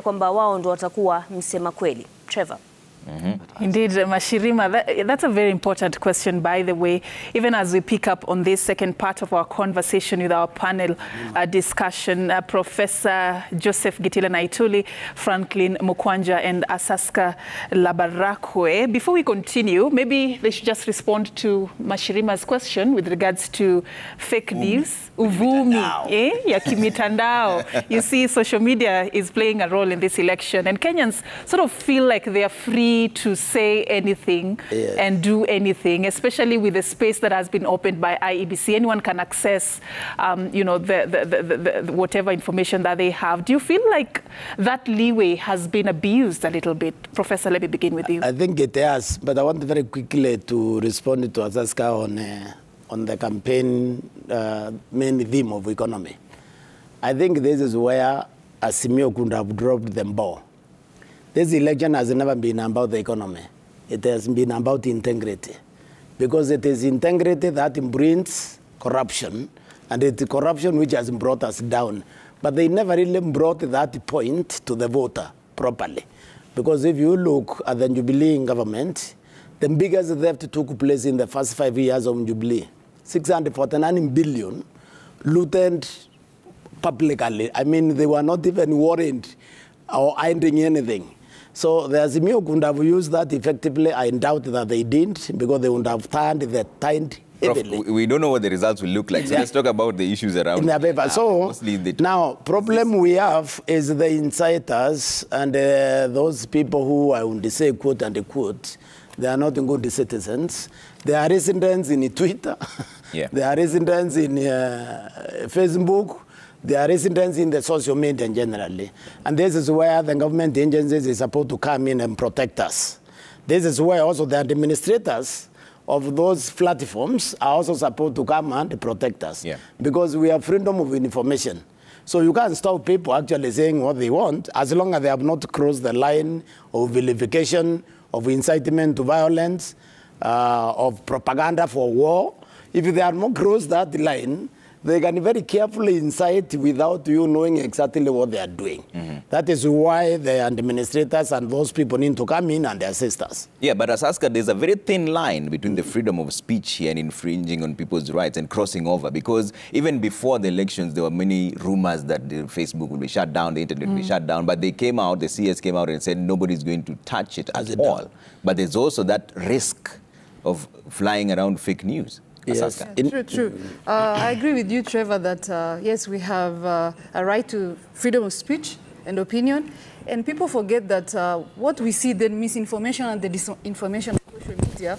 kwamba wao ndo watakuwa msema kweli. Trevor. Indeed, Mashirima, that's a very important question, by the way, even as we pick up on this second part of our conversation with our panel discussion, Professor Joseph Gitila Naituli, Franklin Mukwanja, and Asaska Labarakwe. Before we continue, maybe they should just respond to Mashirima's question with regards to fake news. Uvumi, ya kimitandao. You see, social media is playing a role in this election, and Kenyans sort of feel like they are free to say anything and do anything, especially with the space that has been opened by IEBC. Anyone can access, you know, the whatever information that they have. Do you feel like that leeway has been abused a little bit? Professor, let me begin with you. I think it has, but I want very quickly to respond to Asaska on the campaign main theme of economy. I think this is where Asimio could have dropped the ball. This election has never been about the economy. It has been about integrity. Because it is integrity that brings corruption, and it's corruption which has brought us down. But they never really brought that point to the voter properly. Because if you look at the Jubilee government, the biggest theft took place in the first 5 years of Jubilee. 649 billion looted publicly. I mean, they were not even worried or hiding anything. So the Azimio could have used that effectively. I doubt that they didn't, because they would have turned the tide heavily. We don't know what the results will look like. So let's talk about the issues around. In the paper. So now, problem we have is the insiders and those people who I would say, quote unquote, they are not good citizens. They are residents in Twitter. They are residents in Facebook. They are residents in the social media generally. And this is where the government agencies is supposed to come in and protect us. This is where also the administrators of those platforms are also supposed to come and protect us. Because we have freedom of information. So you can't stop people actually saying what they want, as long as they have not crossed the line of vilification, of incitement to violence, of propaganda for war. If they have not crossed that line, they can very carefully incite without you knowing exactly what they are doing. That is why the administrators and those people need to come in and assist us. Yeah, but as Asaska, there's a very thin line between the freedom of speech here and infringing on people's rights and crossing over. Because even before the elections, there were many rumors that the Facebook would be shut down, the internet would be shut down. But they came out, the CS came out and said nobody's going to touch it at all. But there's also that risk of flying around fake news. Yes. True. I agree with you, Trevor, that yes, we have a right to freedom of speech and opinion. And people forget that what we see, the misinformation and the disinformation on social media,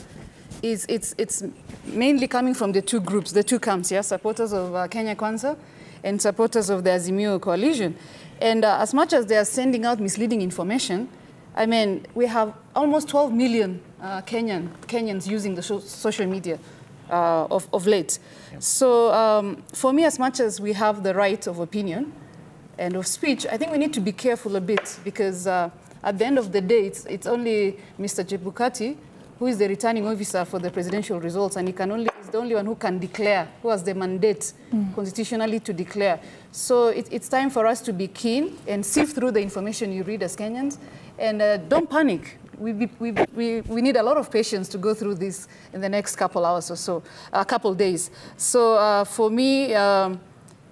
it's mainly coming from the two groups, the two camps, supporters of Kenya Kwanza and supporters of the Azimio coalition. And as much as they are sending out misleading information, I mean, we have almost 12 million Kenyans using the social media of late. So for me, as much as we have the right of opinion and of speech, I think we need to be careful a bit, because at the end of the day, it's only Mr. Chebukati who is the returning officer for the presidential results, and he's the only one who can declare, who has the mandate constitutionally to declare. So it's time for us to be keen and sift through the information you read as Kenyans, and don't panic. We need a lot of patience to go through this in the next couple hours or so, a couple days. So for me,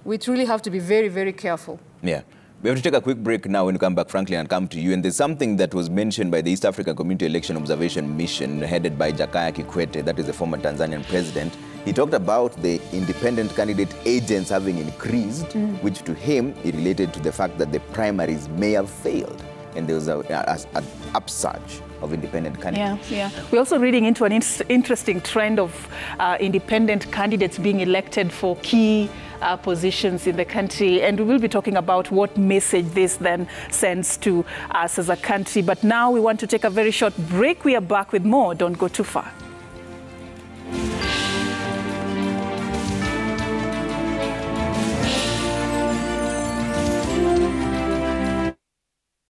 we truly have to be very, very careful. Yeah. We have to take a quick break now. When we come back, Franklin, and come to you. And there's something that was mentioned by the East African Community Election Observation Mission, headed by Jakaya Kikwete, that is the former Tanzanian president. He talked about the independent candidate agents having increased, which to him, he related to the fact that the primaries may have failed. And there was an upsurge of independent candidates. We're also reading into an interesting trend of independent candidates being elected for key positions in the country. And we will be talking about what message this then sends to us as a country. But now we want to take a very short break. We are back with more. Don't go too far.